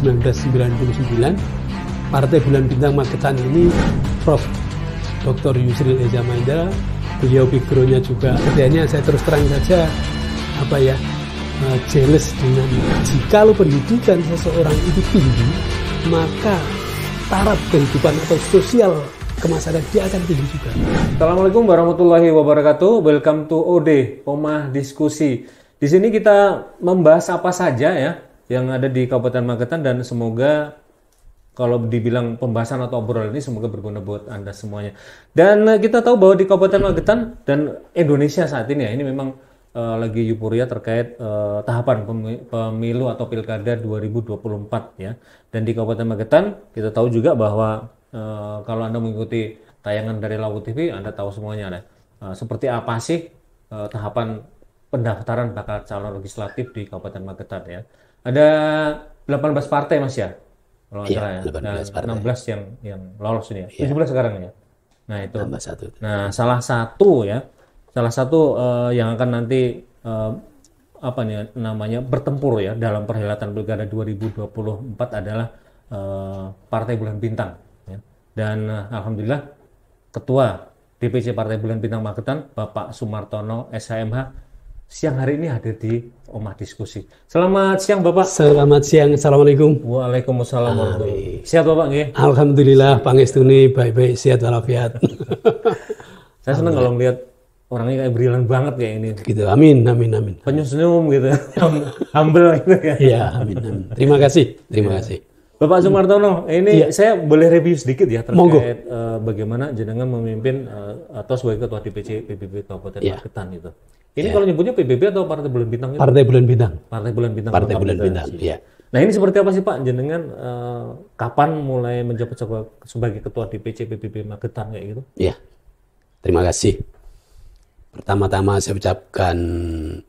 1999, Partai Bulan Bintang Magetan ini Prof. Dr. Yusril Eza Mahendra, beliau backgroundnya juga kerjanya, saya terus terang saja jealous dengan jikalau pendidikan seseorang itu tinggi, maka taraf kehidupan atau sosial kemasyarakat dia akan tinggi juga. Assalamualaikum warahmatullahi wabarakatuh. Welcome to OD, Omah Diskusi. Di sini kita membahas apa saja ya yang ada di Kabupaten Magetan, dan semoga kalau dibilang pembahasan atau obrolan ini semoga berguna buat Anda semuanya. Dan kita tahu bahwa di Kabupaten Magetan dan Indonesia saat ini ya, ini memang lagi euforia terkait tahapan pemilu atau pilkada 2024 ya. Dan di Kabupaten Magetan kita tahu juga bahwa kalau Anda mengikuti tayangan dari Lawu TV, Anda tahu semuanya ada seperti apa sih tahapan pendaftaran bakal calon legislatif di Kabupaten Magetan ya. Ada 18 partai Mas ya. Kalau iya, ya. 18 partai. 16 yang lolos ini ya. Iya. 17 sekarang ya. Nah, itu. Nah, salah satu yang akan nanti bertempur ya dalam perhelatan Pilkada 2024 adalah Partai Bulan Bintang ya. Dan alhamdulillah Ketua DPC Partai Bulan Bintang Magetan Bapak Sumartono SHMH siang hari ini hadir di Omah Diskusi. Selamat siang Bapak. Selamat siang. Assalamualaikum. Waalaikumsalam warahmatullahi. Sehat Bapak nggih? Alhamdulillah pangestune baik-baik, sehat walafiat. Saya senang kalau melihat orangnya kayak brilian banget kayak ini. Gitu. Amin. Penyuh-senyum gitu. Humble gitu ya. Iya, amin. Terima kasih. Bapak Sumartono, ini saya boleh review sedikit ya terkait bagaimana jenengan memimpin atau sebagai Ketua DPC PBB Kabupaten Magetan itu. Ini kalau nyebutnya PBB atau Partai Bulan Bintang itu? Partai Bulan Bintang. Partai Bulan Bintang. Partai Bulan Bintang, iya. Nah, ini seperti apa sih Pak jenengan kapan mulai menjabat sebagai Ketua DPC PBB Magetan kayak gitu? Iya. Terima kasih. Pertama-tama saya ucapkan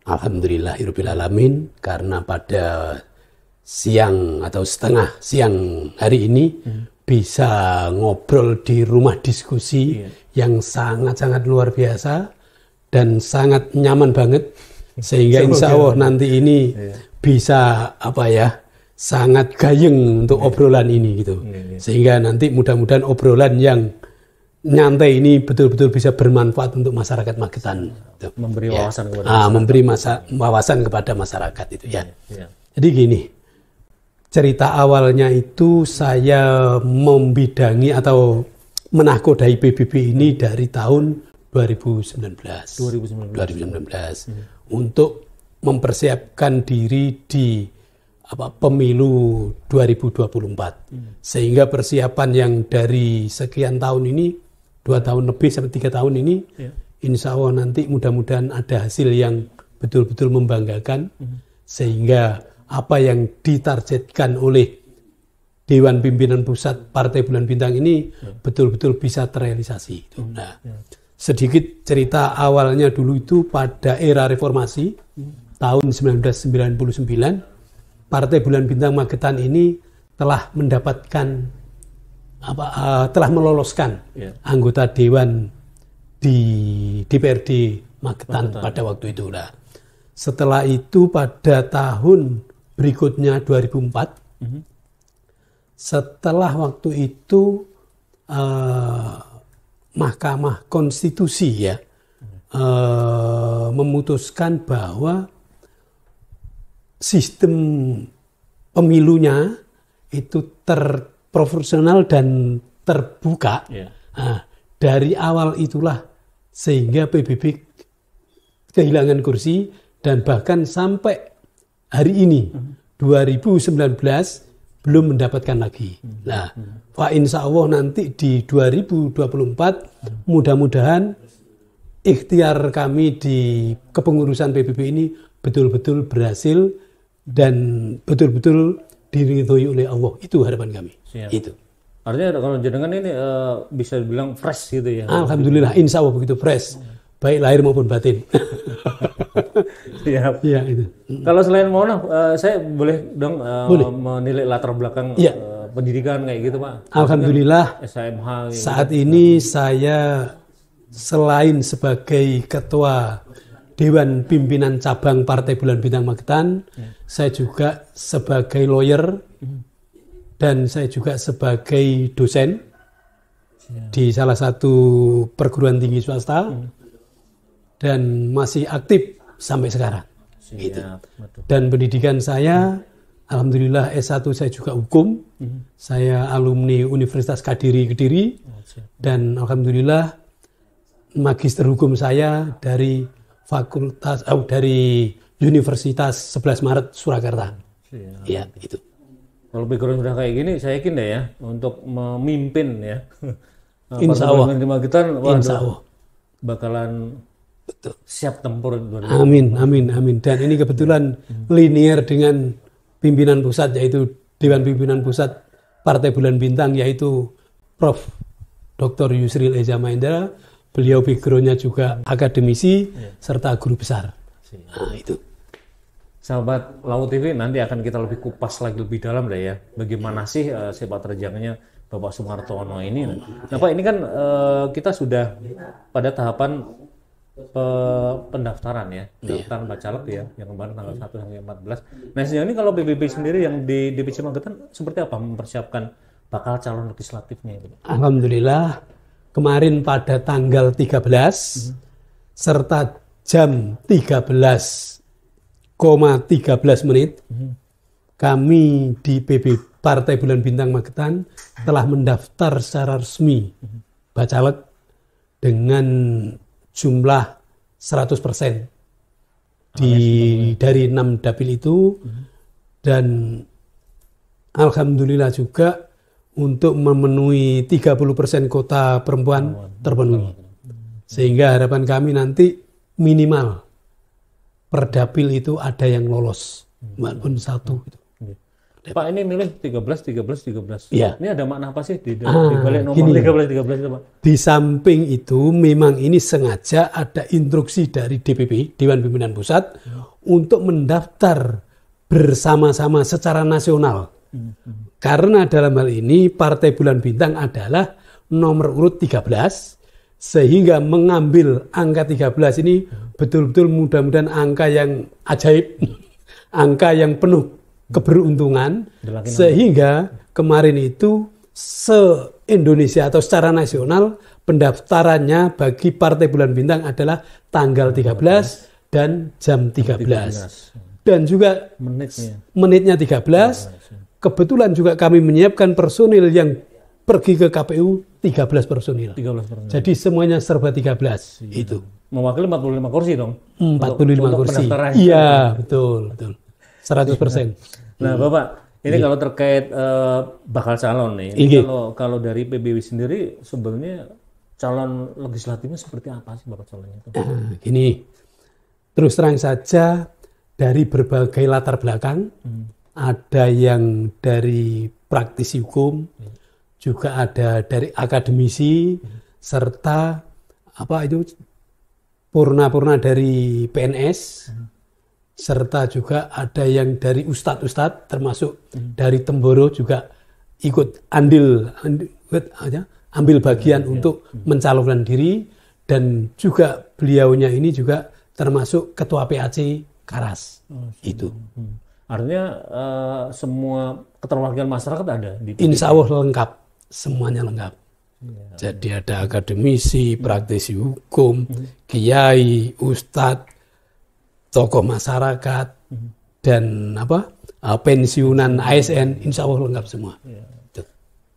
alhamdulillahirabbil alamin karena pada siang atau setengah siang hari ini bisa ngobrol di rumah diskusi yang sangat-sangat luar biasa dan sangat nyaman banget, sehingga insya Allah nanti ini bisa sangat gayeng untuk obrolan ini gitu. Sehingga nanti mudah-mudahan obrolan yang nyantai ini betul-betul bisa bermanfaat untuk masyarakat Magetan. Memberi wawasan kepada masyarakat. Memberi wawasan kepada masyarakat itu ya. Jadi gini, cerita awalnya itu saya membidangi atau menakodai PBB ini dari tahun 2019 untuk mempersiapkan diri di pemilu 2024. Sehingga persiapan yang dari sekian tahun ini, 2 tahun lebih sampai 3 tahun ini, insya Allah nanti mudah-mudahan ada hasil yang betul-betul membanggakan, sehingga apa yang ditargetkan oleh Dewan Pimpinan Pusat Partai Bulan Bintang ini betul-betul bisa terrealisasi. Nah, sedikit cerita awalnya dulu itu pada era reformasi tahun 1999, Partai Bulan Bintang Magetan ini telah mendapatkan telah meloloskan anggota dewan di DPRD Magetan pada waktu itu. Nah, setelah itu pada tahun berikutnya 2004, setelah waktu itu Mahkamah Konstitusi memutuskan bahwa sistem pemilunya itu terproporsional dan terbuka. Nah, dari awal itulah sehingga PBB kehilangan kursi, dan bahkan sampai hari ini 2019 belum mendapatkan lagi. Nah, insya Allah nanti di 2024 mudah-mudahan ikhtiar kami di kepengurusan PBB ini betul-betul berhasil dan betul-betul diridhoi oleh Allah. Itu harapan kami. Siap. Itu. Artinya kalau jenengan ini bisa dibilang fresh gitu ya. Alhamdulillah, insya Allah begitu fresh, baik lahir maupun batin. Siap. Ya, itu. Kalau selain Mona, saya boleh dong menilai latar belakang pendidikan kayak gitu Pak. Alhamdulillah. SHMH. Saat ini saya selain sebagai Ketua Dewan Pimpinan Cabang Partai Bulan Bintang Magetan, saya juga sebagai lawyer dan saya juga sebagai dosen di salah satu perguruan tinggi swasta dan masih aktif sampai sekarang. Gitu. Betul. Dan pendidikan saya, alhamdulillah S1 saya juga hukum. Saya alumni Universitas Kediri, dan alhamdulillah magister hukum saya dari dari Universitas 11 Maret Surakarta. Ya, itu. Kalau background sudah kayak gini, saya yakin deh ya untuk memimpin ya. Insya Allah. Insya Allah. Bakalan betul. Siap tempur. Amin. Dan ini kebetulan linear dengan pimpinan pusat, yaitu Dewan Pimpinan Pusat Partai Bulan Bintang, yaitu Prof. Dr. Yusril Eza Mahendra. Beliau backgroundnya juga akademisi serta guru besar. Nah, itu. Sahabat Laut TV, nanti akan kita lebih kupas lagi lebih dalam deh ya. Bagaimana sih sepak terjangnya Bapak Sumartono ini. Nah Pak, ini kan kita sudah pada tahapan pendaftaran ya. Pendaftaran Bacalek ya, yang kemarin tanggal 1 sampai 14. Nah sejauh ini kalau PBB sendiri yang di DPC Magetan seperti apa mempersiapkan bakal calon legislatifnya itu? Alhamdulillah, kemarin pada tanggal 13 serta jam 13,13 menit kami di PB Partai Bulan Bintang Magetan telah mendaftar secara resmi Bacalek dengan jumlah 100% dari 6 dapil itu, dan alhamdulillah juga untuk memenuhi 30% kota perempuan terpenuhi. Sehingga harapan kami nanti minimal per dapil itu ada yang lolos, walaupun satu. Gitu. Pak, ini milih 13. Ya. Ini ada makna apa sih di balik nomor 13 itu, Pak? Di samping itu memang ini sengaja ada instruksi dari DPP, Dewan Pimpinan Pusat, untuk mendaftar bersama-sama secara nasional. Karena dalam hal ini Partai Bulan Bintang adalah nomor urut 13, sehingga mengambil angka 13 ini betul-betul mudah-mudahan angka yang ajaib, angka yang penuh keberuntungan, sehingga kemarin itu se-Indonesia atau secara nasional pendaftarannya bagi Partai Bulan Bintang adalah tanggal 13 dan jam 13. Dan juga menitnya 13. Kebetulan juga kami menyiapkan personil yang pergi ke KPU 13 personil. Jadi semuanya serba 13 itu. Mewakili 45 kursi dong. 45 kursi. Iya, betul. 100%. Nah, Bapak, ini kalau terkait bakal calon nih. Kalau dari PBB sendiri sebenarnya calon legislatifnya seperti apa sih bakal calonnya itu? Gini. Terus terang saja dari berbagai latar belakang, ada yang dari praktisi hukum, juga ada dari akademisi, serta purna-purna dari PNS, serta juga ada yang dari ustadz-ustadz, termasuk dari Temboro juga ikut ambil bagian untuk mencalonkan diri, dan juga beliaunya ini juga termasuk ketua PAC Karas. Itu. Artinya semua keterwakilan masyarakat ada di PBB. Insya Allah lengkap, semuanya lengkap. Jadi ada akademisi, praktisi hukum, kiai, ustadz, tokoh masyarakat, dan pensiunan ASN, insya Allah lengkap semua.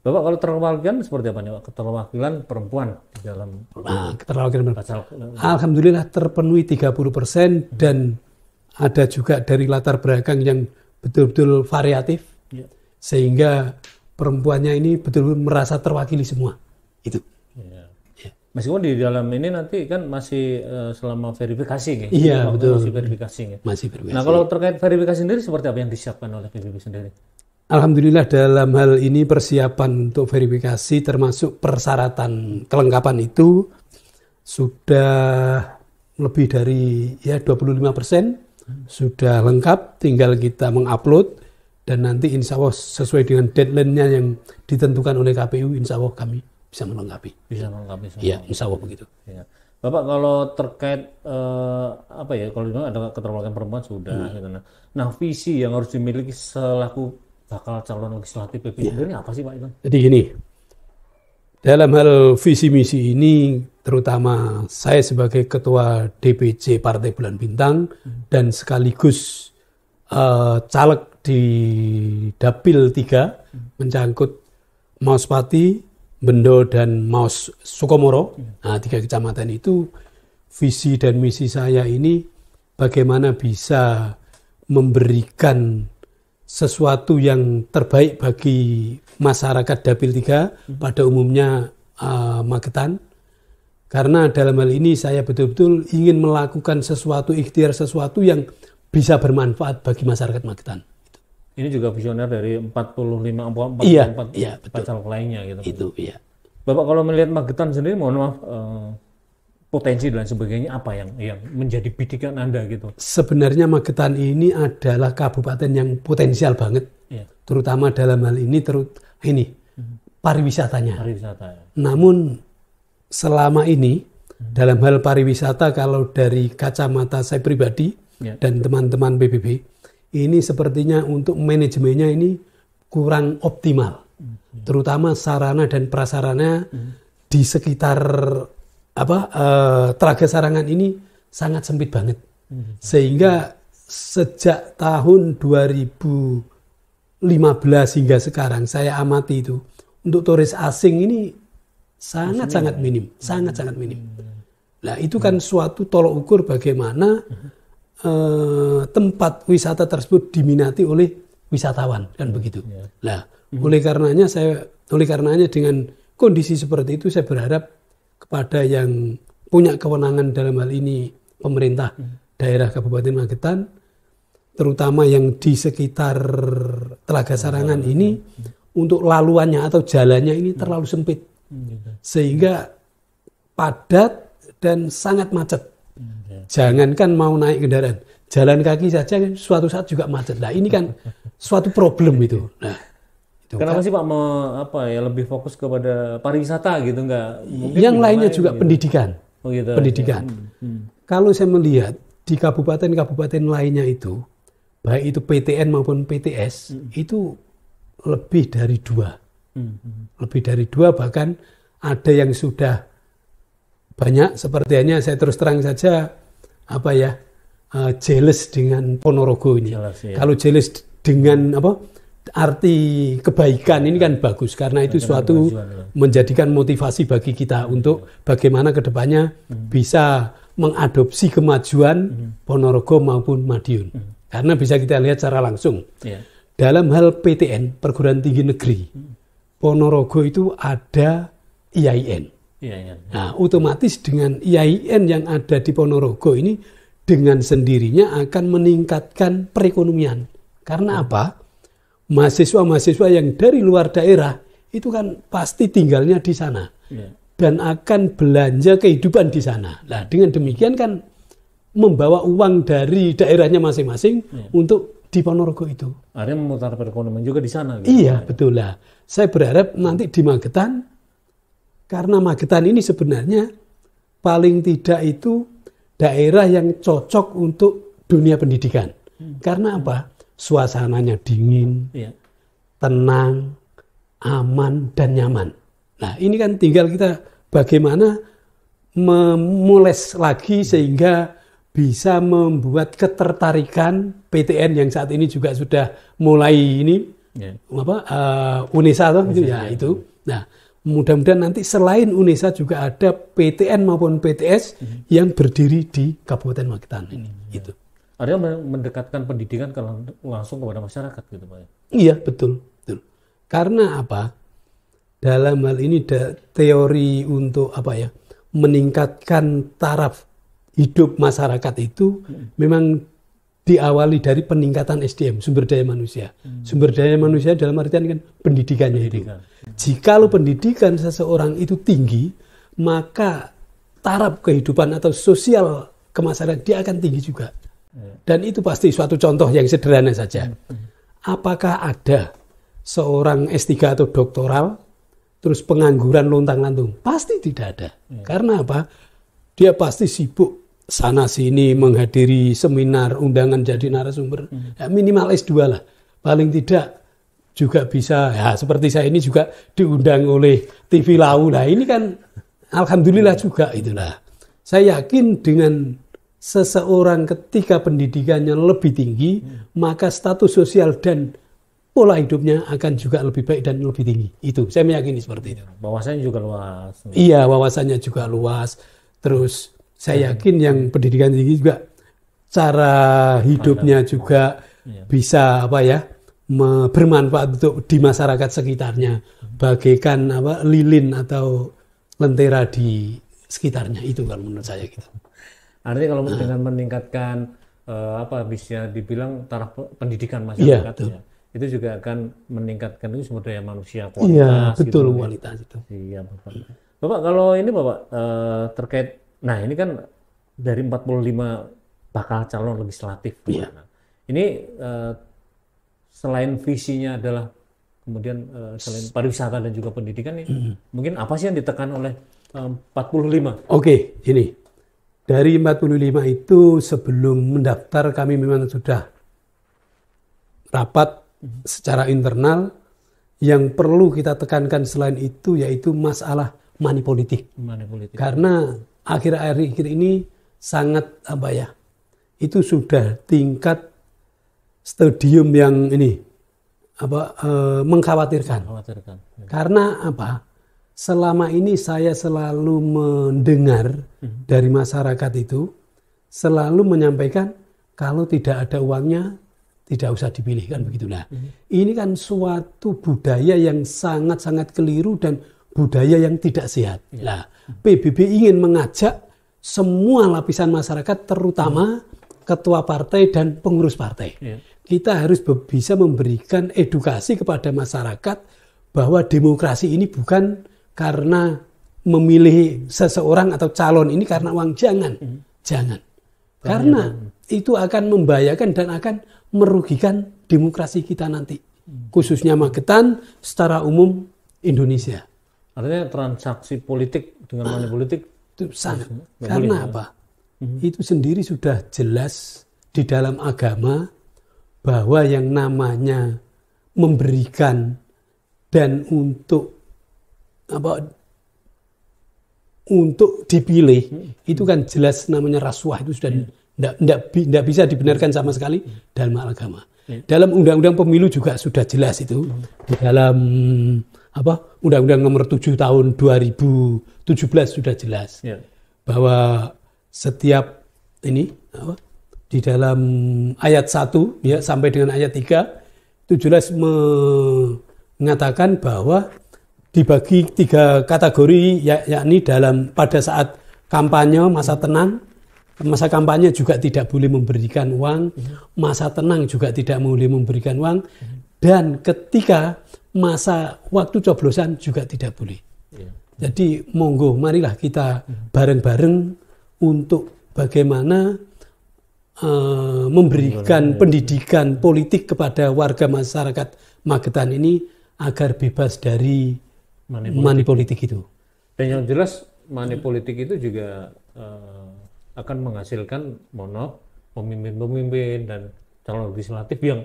Bapak kalau keterwakilan seperti apa nih Pak? Keterwakilan perempuan di dalam keterwakilan perempuan. Alhamdulillah terpenuhi 30%, dan ada juga dari latar belakang yang betul-betul variatif, sehingga perempuannya ini betul-betul merasa terwakili semua. Itu. Meskipun di dalam ini nanti kan masih selama verifikasi, Iya, betul. Masih verifikasi. Masih verifikasi. Nah, kalau terkait verifikasi sendiri seperti apa yang disiapkan oleh PBB sendiri? Alhamdulillah dalam hal ini persiapan untuk verifikasi termasuk persyaratan kelengkapan itu sudah lebih dari 25% sudah lengkap, tinggal kita mengupload, dan nanti insya Allah sesuai dengan deadline-nya yang ditentukan oleh KPU, insya Allah kami bisa melengkapi. Iya, insya Allah begitu. Ya. Bapak kalau terkait kalau ada keterwakilan perempuan sudah, gitu. Nah visi yang harus dimiliki selaku bakal calon legislatif PP sendiri apa sih Pak itu? Jadi gini, dalam hal visi misi ini terutama saya sebagai ketua DPC Partai Bulan Bintang dan sekaligus caleg di Dapil 3 mencangkut Maus Pati, Bendo dan Maus Sukomoro. Nah, 3 kecamatan itu visi dan misi saya ini bagaimana bisa memberikan sesuatu yang terbaik bagi masyarakat Dapil 3 pada umumnya Magetan. Karena dalam hal ini saya betul-betul ingin melakukan sesuatu, ikhtiar sesuatu yang bisa bermanfaat bagi masyarakat Magetan. Ini juga visioner dari 44 caleg lainnya gitu. Itu iya. Bapak kalau melihat Magetan sendiri, mohon maaf, potensi dan sebagainya apa yang menjadi bidikan Anda gitu? Sebenarnya Magetan ini adalah kabupaten yang potensial banget, terutama dalam hal ini pariwisatanya. Namun selama ini dalam hal pariwisata, kalau dari kacamata saya pribadi dan teman-teman PBB, ini sepertinya untuk manajemennya ini kurang optimal, terutama sarana dan prasarana di sekitar Telaga Sarangan ini sangat sempit banget. Sehingga sejak tahun 2015 hingga sekarang saya amati itu untuk turis asing ini sangat-sangat minim, sangat-sangat minim. Nah, itu kan suatu tolok ukur bagaimana tempat wisata tersebut diminati oleh wisatawan, kan begitu. Nah, oleh karenanya dengan kondisi seperti itu saya berharap kepada yang punya kewenangan dalam hal ini pemerintah daerah Kabupaten Magetan, terutama yang di sekitar Telaga Sarangan ini, untuk laluannya atau jalannya ini terlalu sempit, sehingga padat dan sangat macet. Jangankan mau naik kendaraan, jalan kaki saja suatu saat juga macet. Nah, ini kan suatu problem itu. Nah, kenapa sih Pak lebih fokus kepada pariwisata gitu, enggak? Yang lainnya juga gitu. Pendidikan. Oh gitu. Pendidikan. Kalau saya melihat di kabupaten-kabupaten lainnya itu, baik itu PTN maupun PTS, itu lebih dari 2. Lebih dari 2, bahkan ada yang sudah banyak, seperti hanya saya terus terang saja jealous dengan Ponorogo ini. Kalau jealous dengan arti kebaikan ini kan bagus, karena itu suatu menjadikan motivasi bagi kita untuk bagaimana kedepannya bisa mengadopsi kemajuan Ponorogo maupun Madiun. Karena bisa kita lihat secara langsung dalam hal PTN, perguruan tinggi negeri, Ponorogo itu ada IAIN. Nah, otomatis dengan IAIN yang ada di Ponorogo ini dengan sendirinya akan meningkatkan perekonomian. Karena apa? Mahasiswa-mahasiswa yang dari luar daerah itu kan pasti tinggalnya di sana dan akan belanja kehidupan di sana. Nah, dengan demikian kan membawa uang dari daerahnya masing-masing untuk di Ponorogo itu. Akhirnya memutar perekonomian juga di sana. Gitu. Iya, betul lah. Saya berharap nanti di Magetan, karena Magetan ini sebenarnya paling tidak itu daerah yang cocok untuk dunia pendidikan. Karena apa? Suasananya dingin, tenang, aman, dan nyaman. Nah, ini kan tinggal kita bagaimana memoles lagi sehingga bisa membuat ketertarikan PTN yang saat ini juga sudah mulai ini UNESA itu. Nah, mudah-mudahan nanti selain UNESA juga ada PTN maupun PTS yang berdiri di Kabupaten Magetan ini. Gitu. Ada yang mendekatkan pendidikan langsung kepada masyarakat gitu Pak? Iya, betul. Karena apa? Dalam hal ini teori untuk meningkatkan taraf hidup masyarakat itu memang diawali dari peningkatan SDM, sumber daya manusia. Sumber daya manusia dalam artian kan pendidikannya itu. Jikalau pendidikan seseorang itu tinggi, maka taraf kehidupan atau sosial kemasyarakatan dia akan tinggi juga. Dan itu pasti suatu contoh yang sederhana saja. Apakah ada seorang S3 atau doktoral terus pengangguran lontang-lantung? Pasti tidak ada. Karena apa? Dia pasti sibuk sana sini menghadiri seminar, undangan jadi narasumber. Ya, minimal S2 lah. Paling tidak juga bisa, ya seperti saya ini juga diundang oleh TV Lau. Nah ini kan alhamdulillah juga itulah. Saya yakin dengan seseorang ketika pendidikannya lebih tinggi, maka status sosial dan pola hidupnya akan juga lebih baik dan lebih tinggi. Itu saya meyakini seperti itu. Wawasannya juga luas. Iya, wawasannya juga luas. Terus saya yakin yang pendidikan tinggi juga cara hidupnya juga bisa bermanfaat untuk di masyarakat sekitarnya, bagaikan lilin atau lentera di sekitarnya. Itu kalau menurut saya gitu. Artinya kalau dengan meningkatkan bisa dibilang taraf pendidikan masyarakat, itu juga akan meningkatkan itu sumber daya manusia kualitas. Iya, betul gitu, kualitas itu. Iya, Bapak. Bapak kalau ini Bapak terkait, nah ini kan dari 45 bakal calon legislatif. Iya. Ini selain visinya adalah kemudian selain pariwisata dan juga pendidikan ini, mungkin apa sih yang ditekan oleh 45? Oke, ini dari 45 itu sebelum mendaftar kami memang sudah rapat secara internal. Yang perlu kita tekankan selain itu yaitu masalah money politik. Karena akhir-akhir ini sangat itu sudah tingkat stadium yang ini mengkhawatirkan. Karena selama ini saya selalu mendengar dari masyarakat itu selalu menyampaikan kalau tidak ada uangnya tidak usah dipilih, kan begitu. Nah, ini kan suatu budaya yang sangat-sangat keliru dan budaya yang tidak sehat. Nah, PBB ingin mengajak semua lapisan masyarakat, terutama ketua partai dan pengurus partai. Kita harus bisa memberikan edukasi kepada masyarakat bahwa demokrasi ini bukan karena memilih seseorang atau calon ini karena uang. Jangan. Karena itu akan membahayakan dan akan merugikan demokrasi kita nanti. Khususnya Magetan, secara umum Indonesia. Artinya transaksi politik dengan money politik itu sangat. Karena itu sendiri sudah jelas di dalam agama bahwa yang namanya memberikan dan untuk dipilih itu kan jelas namanya rasuah, itu sudah tidak bisa dibenarkan sama sekali dalam agama. Dalam undang-undang pemilu juga sudah jelas itu di dalam Undang-Undang Nomor 7 Tahun 2017 sudah jelas bahwa setiap ini di dalam ayat 1 sampai dengan ayat 3 itu jelas mengatakan bahwa dibagi 3 kategori, yakni pada saat kampanye, masa kampanye juga tidak boleh memberikan uang, masa tenang juga tidak boleh memberikan uang, dan ketika masa waktu coblosan juga tidak boleh. Jadi monggo marilah kita bareng-bareng untuk bagaimana memberikan pendidikan politik kepada warga masyarakat Magetan ini agar bebas dari money politik itu. Dan yang jelas money politik itu juga akan menghasilkan pemimpin-pemimpin dan calon legislatif yang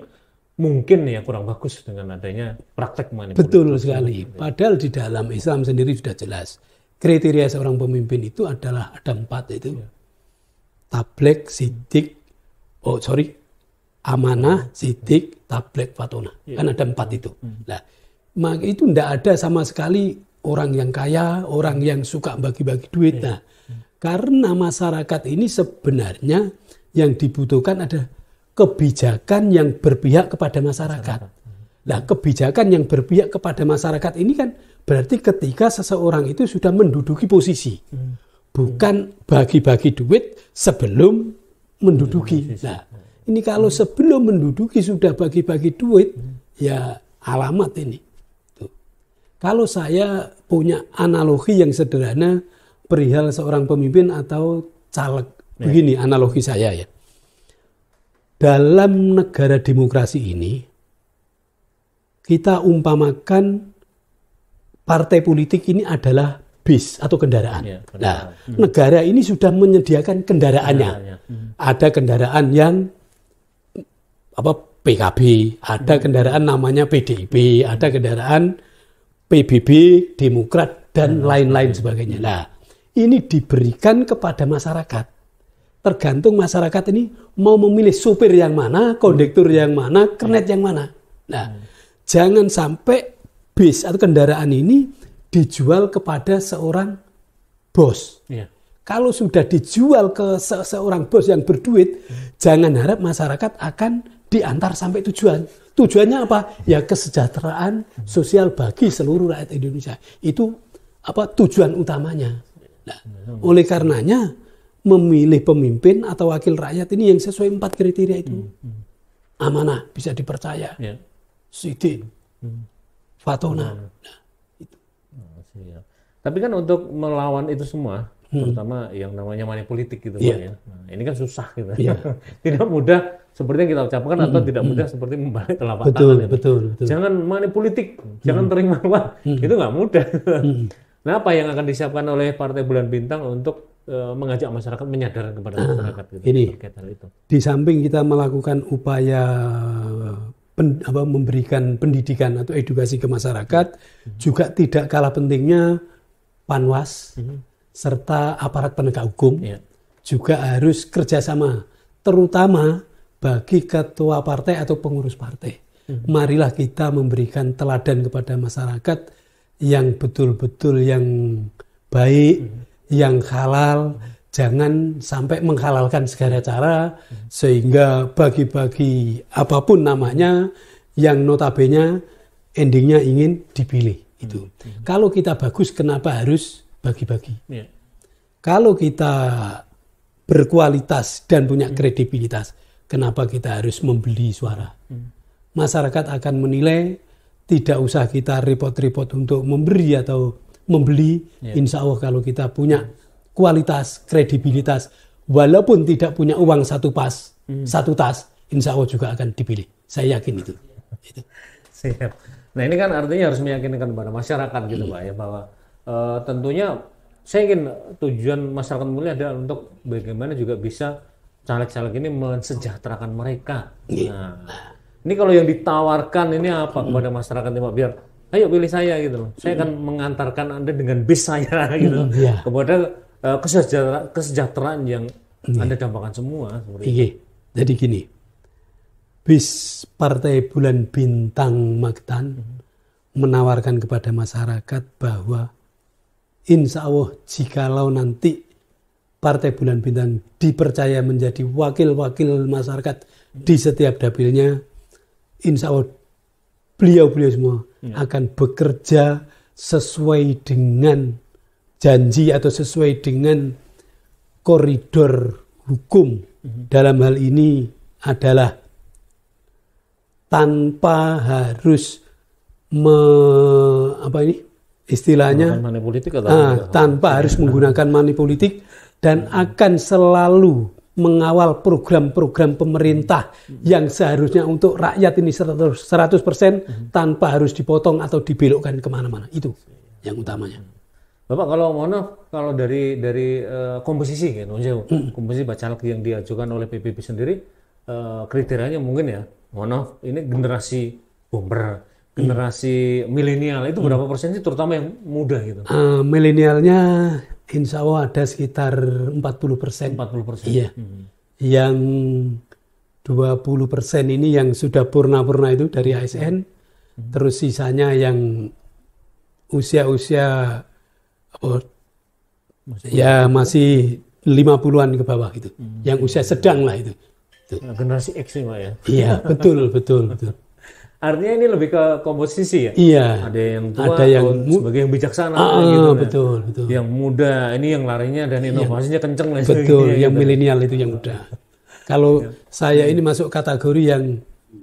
mungkin kurang bagus dengan adanya praktek money politik. Betul sekali. Padahal di dalam Islam sendiri sudah jelas. Kriteria seorang pemimpin itu adalah ada 4 itu. Tablek, sidik, amanah, sidik, tablek, fatona. Kan ada 4 itu. Nah, maka itu tidak ada sama sekali orang yang kaya, orang yang suka bagi-bagi duit. Nah, karena masyarakat ini sebenarnya yang dibutuhkan ada kebijakan yang berpihak kepada masyarakat. Nah, kebijakan yang berpihak kepada masyarakat ini kan berarti ketika seseorang itu sudah menduduki posisi. Bukan bagi-bagi duit sebelum menduduki. Nah, ini kalau sebelum menduduki sudah bagi-bagi duit, ya alamat ini. Kalau saya punya analogi yang sederhana perihal seorang pemimpin atau caleg. Begini analogi saya ya. Dalam negara demokrasi ini, kita umpamakan partai politik ini adalah bis atau kendaraan. Nah, negara ini sudah menyediakan kendaraannya. Ada kendaraan yang PKB, ada kendaraan namanya PDIP, ada kendaraan PBB, Demokrat, dan lain-lain sebagainya. Nah, ini diberikan kepada masyarakat. Tergantung masyarakat ini mau memilih supir yang mana, kondektur yang mana, kernet yang mana. Nah, jangan sampai bis atau kendaraan ini dijual kepada seorang bos. Iya. Kalau sudah dijual ke seorang bos yang berduit, jangan harap masyarakat akan diantar sampai tujuan. Tujuannya apa? Ya kesejahteraan sosial bagi seluruh rakyat Indonesia. Itu tujuan utamanya. Nah, oleh karenanya memilih pemimpin atau wakil rakyat ini yang sesuai 4 kriteria itu. Amanah, bisa dipercaya. Ya. Sidin, Fatona. Nah, itu. Tapi kan untuk melawan itu semua, terutama yang namanya money politik gitu Pak ya. Nah, ini kan susah gitu. Tidak mudah seperti yang kita ucapkan atau tidak mudah seperti membalik telapak tangan. Betul. Jangan money politik, jangan terima uang. Itu nggak mudah. Nah, apa yang akan disiapkan oleh Partai Bulan Bintang untuk mengajak masyarakat menyadarkan kepada masyarakat gitu, ini terkait hal itu? Di samping kita melakukan upaya memberikan pendidikan atau edukasi ke masyarakat, juga tidak kalah pentingnya Panwas serta aparat penegak hukum juga harus kerjasama, terutama bagi ketua partai atau pengurus partai. Marilah kita memberikan teladan kepada masyarakat yang betul-betul yang baik, yang halal, jangan sampai menghalalkan segala cara sehingga bagi-bagi apapun namanya yang notabene endingnya ingin dipilih. Itu. Kalau kita bagus, kenapa harus bagi-bagi? Kalau kita berkualitas dan punya kredibilitas, kenapa kita harus membeli suara? Masyarakat akan menilai, tidak usah kita repot-repot untuk memberi atau membeli. Insya Allah kalau kita punya kualitas, kredibilitas, walaupun tidak punya uang satu tas, insya Allah juga akan dipilih. Saya yakin itu. Siap. Nah ini kan artinya harus meyakinkan kepada masyarakat gitu Pak ya, bahwa tentunya saya ingin tujuan masyarakat mulia adalah untuk bagaimana juga bisa caleg-caleg ini mensejahterakan mereka. Nah, ini kalau yang ditawarkan ini apa kepada masyarakat ini Pak, biar ayo pilih saya gitu loh. Saya akan mengantarkan Anda dengan bis saya gitu kepada kesejahteraan yang Anda dambakan semua. Jadi gini. Bis Partai Bulan Bintang Magetan menawarkan kepada masyarakat bahwa insya Allah jikalau nanti Partai Bulan Bintang dipercaya menjadi wakil-wakil masyarakat di setiap dapilnya, insya Allah beliau-beliau semua akan bekerja sesuai dengan janji atau sesuai dengan koridor hukum. Dalam hal ini adalah tanpa harus tanpa harus menggunakan money politik dan akan selalu mengawal program-program pemerintah yang seharusnya untuk rakyat ini 100% tanpa harus dipotong atau dibelokkan kemana-mana. Itu yang utamanya. Bapak kalau dari komposisi kan, komposisi bacalek yang diajukan oleh PBB sendiri, kriterianya mungkin ya, ini generasi bomber, generasi milenial itu berapa persen sih, terutama yang muda gitu? Milenialnya insya Allah ada sekitar 40%. 40%. Iya. Yang 20% ini yang sudah purna-purna itu dari ASN, terus sisanya yang usia-usia masih 50-an ke bawah gitu. Yang usia sedang lah itu. Generasi X nih Pak ya? Iya, betul. Artinya ini lebih ke komposisi ya? Iya. Ada yang tua, ada yang sebagai yang bijaksana gitu. Betul. Yang muda, ini yang larinya dan inovasinya kenceng lah. Betul, yang milenial itu yang muda. Kalau saya ini masuk kategori yang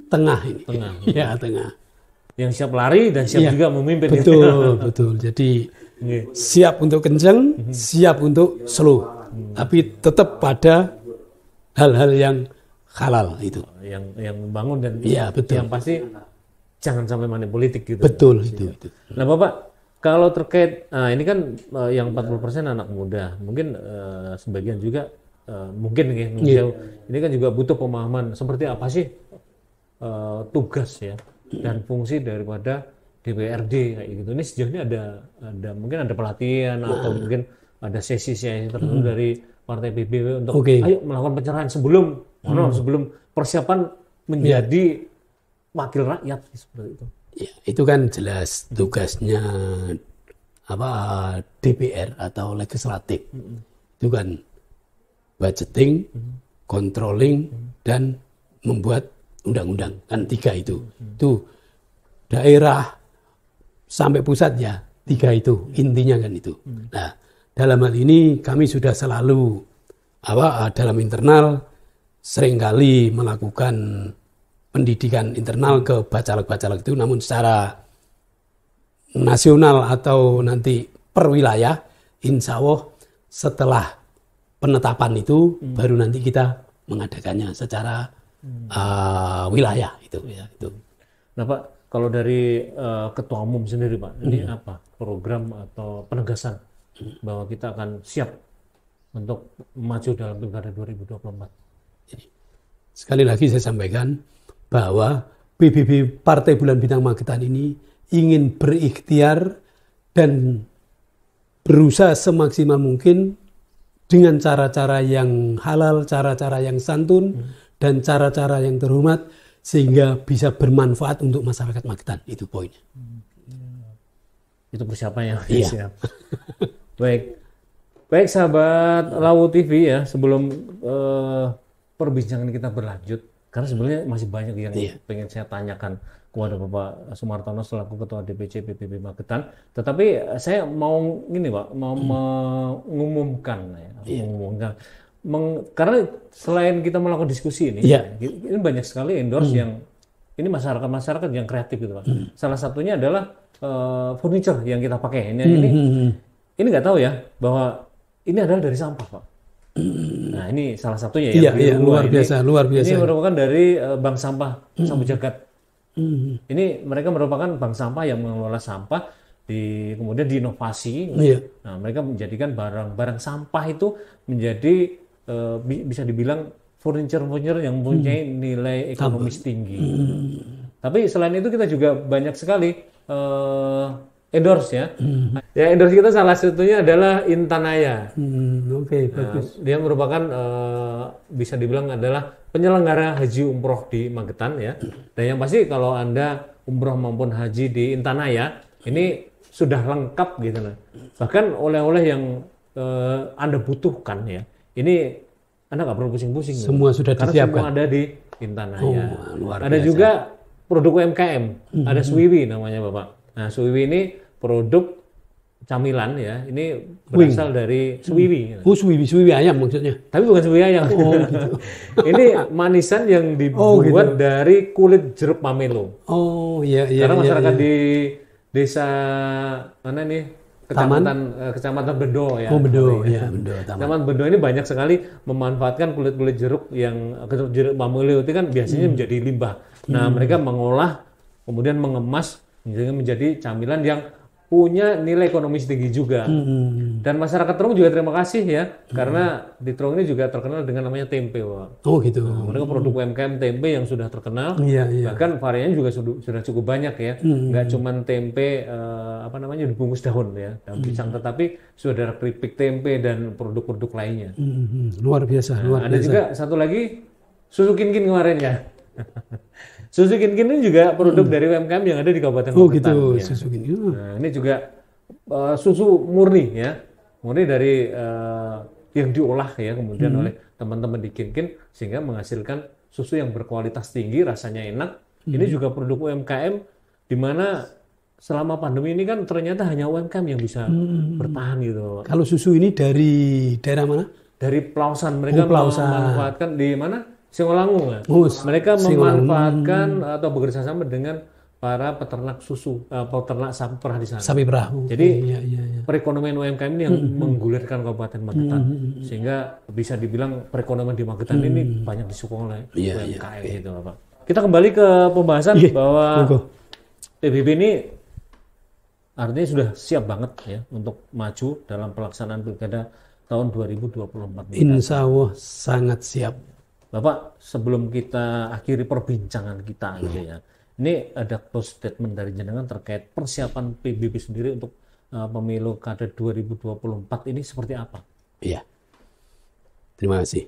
tengah ini. Iya, tengah. Yang siap lari dan siap juga memimpin. Betul. Jadi siap untuk kenceng, siap untuk slow. Tapi tetap pada hal-hal yang halal itu. Yang membangun dan betul. Yang pasti jangan sampai money politik gitu. Betul itu. Nah Bapak, kalau terkait ini kan yang 40% anak muda, mungkin sebagian juga mungkin ini kan juga butuh pemahaman seperti apa sih tugas ya dan fungsi daripada DPRD kayak gitu. Ini sejauh ini ada mungkin ada pelatihan atau mungkin ada sesi-sesi tertentu dari Partai PBB untuk ayo melakukan pencerahan sebelum persiapan menjadi wakil rakyat seperti itu. Ya, itu kan jelas tugasnya DPR atau legislatif. Itu kan budgeting, controlling, dan membuat undang-undang. Kan 3 itu. Itu daerah sampai pusat ya, 3 itu intinya kan itu. Nah, dalam hal ini kami sudah selalu dalam internal seringkali melakukan pendidikan internal ke bacalek-bacalek itu, namun secara nasional atau nanti per wilayah, insya Allah setelah penetapan itu baru nanti kita mengadakannya secara wilayah itu ya itu. Nah Pak, kalau dari Ketua Umum sendiri Pak, ini apa program atau penegasan bahwa kita akan siap untuk maju dalam Pilkada 2024? Sekali lagi saya sampaikan bahwa PBB Partai Bulan Bintang Magetan ini ingin berikhtiar dan berusaha semaksimal mungkin dengan cara-cara yang halal, cara-cara yang santun, dan cara-cara yang terhormat sehingga bisa bermanfaat untuk masyarakat Magetan. Itu poinnya. Itu persiapannya. Iya. Siap. Baik sahabat Lawu TV ya, sebelum perbincangan kita berlanjut, karena sebenarnya masih banyak yang pengen saya tanyakan kepada Bapak Sumartono selaku Ketua DPC PBB Magetan. Tetapi saya mau ini Pak, mau mengumumkan ya, karena selain kita melakukan diskusi ini, ini banyak sekali endorse yang ini masyarakat yang kreatif gitu Pak. Salah satunya adalah furniture yang kita pakai. Ini nggak tahu ya bahwa ini adalah dari sampah Pak. Nah ini salah satunya ya. Luar biasa. Ini merupakan dari bank sampah Sabu Jagat. Ini mereka merupakan bank sampah yang mengelola sampah, kemudian diinovasi. Nah mereka menjadikan barang-barang sampah itu menjadi bisa dibilang furniture yang mempunyai nilai ekonomis tinggi. Tapi selain itu kita juga banyak sekali endorse ya. Ya endorse kita salah satunya adalah Intanaya. Bagus. Dia merupakan bisa dibilang adalah penyelenggara haji umroh di Magetan ya. Dan yang pasti kalau Anda umroh maupun haji di Intanaya ini sudah lengkap gitu nah. Bahkan oleh-oleh yang Anda butuhkan ya. Ini Anda nggak perlu pusing-pusing. Semua sudah disiapkan. Karena semua ada di Intanaya. Luar ada biasa. juga produk UMKM. Ada Suwiwi namanya Bapak. Nah, Suwiwi ini produk camilan ya. Ini berasal dari Suwiwi. Suwiwi ayam maksudnya. Tapi bukan Suwiwi ayam. Gitu. Ini manisan yang dibuat dari kulit jeruk pamelo. Iya. Karena masyarakat di desa mana nih? Kecamatan Bedo ya. Bendo. Kecamatan Bedo ini banyak sekali memanfaatkan kulit-kulit jeruk yang jeruk pamelo itu kan biasanya menjadi limbah. Nah, mereka mengolah kemudian mengemas menjadi camilan yang punya nilai ekonomis tinggi juga. Dan masyarakat Terong juga terima kasih ya, karena di Terong ini juga terkenal dengan namanya tempe, Pak. Gitu. Nah, mereka produk UMKM tempe yang sudah terkenal. Bahkan variannya juga sudah cukup banyak ya. Nggak cuma tempe dibungkus daun ya, daun pisang, tetapi sudah ada keripik tempe dan produk-produk lainnya. Luar biasa. Ada juga satu lagi susu kinkin kemarin ya. Susu kinkin ini juga produk dari UMKM yang ada di Kabupaten Magetan. Ya. Susu kinkin. Nah, ini juga susu murni ya, murni dari yang diolah ya kemudian oleh teman-teman di Kinkin sehingga menghasilkan susu yang berkualitas tinggi, rasanya enak. Ini juga produk UMKM di mana selama pandemi ini kan ternyata hanya UMKM yang bisa bertahan gitu. Kalau susu ini dari daerah mana? Dari Plausan, mereka memanfaatkan di mana? Singolangu ya. Mereka memanfaatkan atau bekerja sama dengan para peternak susu, peternak sapi perah di sana. Sapi perah. Jadi perekonomian UMKM ini yang menggulirkan Kabupaten Magetan, sehingga bisa dibilang perekonomian di Magetan ini banyak disokong oleh UMKM gitu, Pak. Kita kembali ke pembahasan bahwa PBB ini artinya sudah siap banget ya untuk maju dalam pelaksanaan pilkada tahun 2024. Insya Allah sangat siap. Bapak, sebelum kita akhiri perbincangan kita gitu ya, ini ada close statement dari jenengan terkait persiapan PBB sendiri untuk pemilu kada 2024 ini seperti apa? Iya, terima kasih.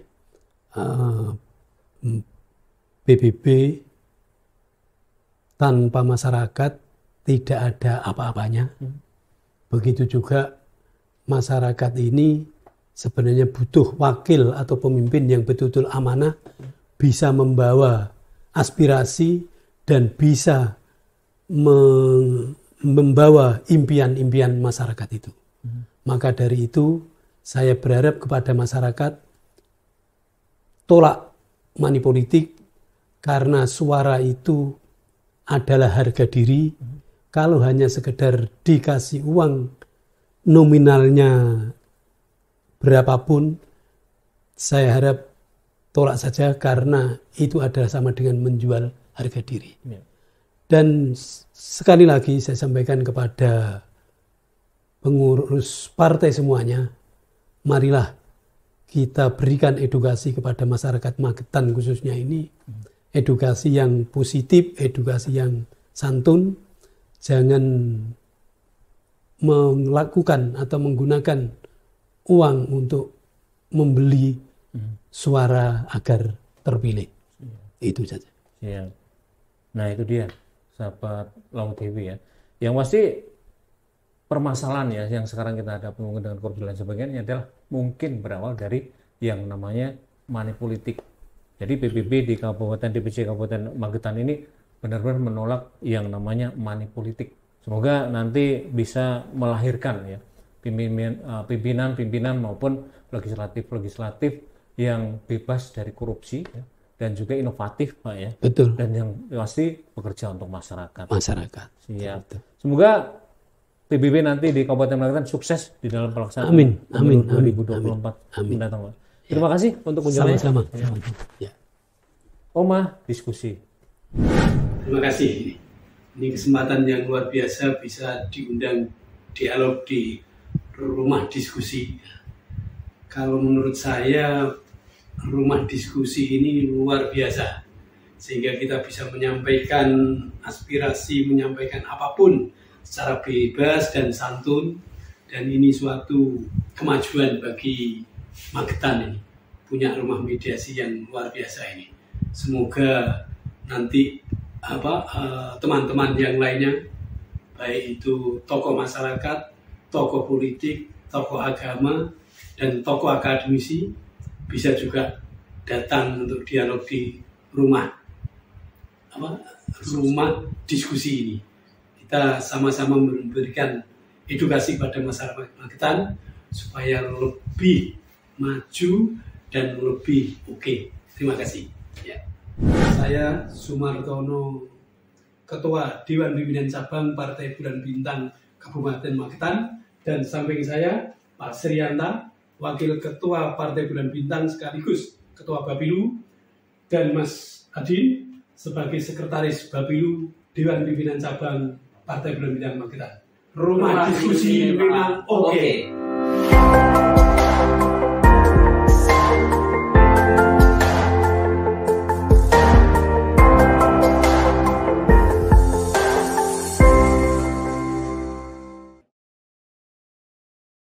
PBB tanpa masyarakat tidak ada apa-apanya. Begitu juga masyarakat ini sebenarnya butuh wakil atau pemimpin yang betul-betul amanah, bisa membawa aspirasi dan bisa membawa impian-impian masyarakat itu. Maka dari itu saya berharap kepada masyarakat, tolak money politik, karena suara itu adalah harga diri. Kalau hanya sekedar dikasih uang nominalnya berapapun, saya harap tolak saja, karena itu adalah sama dengan menjual harga diri. Dan sekali lagi saya sampaikan kepada pengurus partai semuanya, marilah kita berikan edukasi kepada masyarakat Magetan khususnya ini, edukasi yang positif, edukasi yang santun, jangan melakukan atau menggunakan uang untuk membeli suara agar terpilih. Itu saja. Ya. Nah itu dia, sahabat Laut Dewi ya. Yang pasti permasalahan ya yang sekarang kita hadapi mungkin dengan korupsi dan sebagainya adalah mungkin berawal dari yang namanya money politik. Jadi PBB di Kabupaten DPC Kabupaten Magetan ini benar-benar menolak yang namanya money politik. Semoga nanti bisa melahirkan ya pimpinan maupun legislatif yang bebas dari korupsi ya, dan juga inovatif Pak ya. Betul. Dan yang pasti bekerja untuk masyarakat. Siap. Betul. Semoga PBB nanti di Kabupaten Magetan sukses di dalam pelaksanaan Amin. 2024 mendatang Pak. Terima kasih untuk kunjungannya. Sama-sama. Ya. Oma diskusi. Terima kasih. Ini kesempatan yang luar biasa bisa diundang dialog di rumah diskusi. Kalau menurut saya rumah diskusi ini luar biasa, sehingga kita bisa menyampaikan aspirasi, menyampaikan apapun secara bebas dan santun, dan ini suatu kemajuan bagi Magetan ini, punya rumah mediasi yang luar biasa ini. Semoga nanti teman-teman yang lainnya, baik itu tokoh masyarakat, tokoh politik, tokoh agama, dan tokoh akademisi, bisa juga datang untuk dialog di rumah diskusi ini. Kita sama-sama memberikan edukasi pada masyarakat Magetan supaya lebih maju dan lebih oke. Terima kasih. Ya. Saya Sumartono, Ketua Dewan Pimpinan Cabang Partai Bulan Bintang Kabupaten Magetan, dan samping saya Pak Srianta, Wakil Ketua Partai Bulan Bintang sekaligus Ketua Bapilu, dan Mas Adin sebagai Sekretaris Bapilu Dewan Pimpinan Cabang Partai Bulan Bintang Magetan. Rumah diskusi memang oke.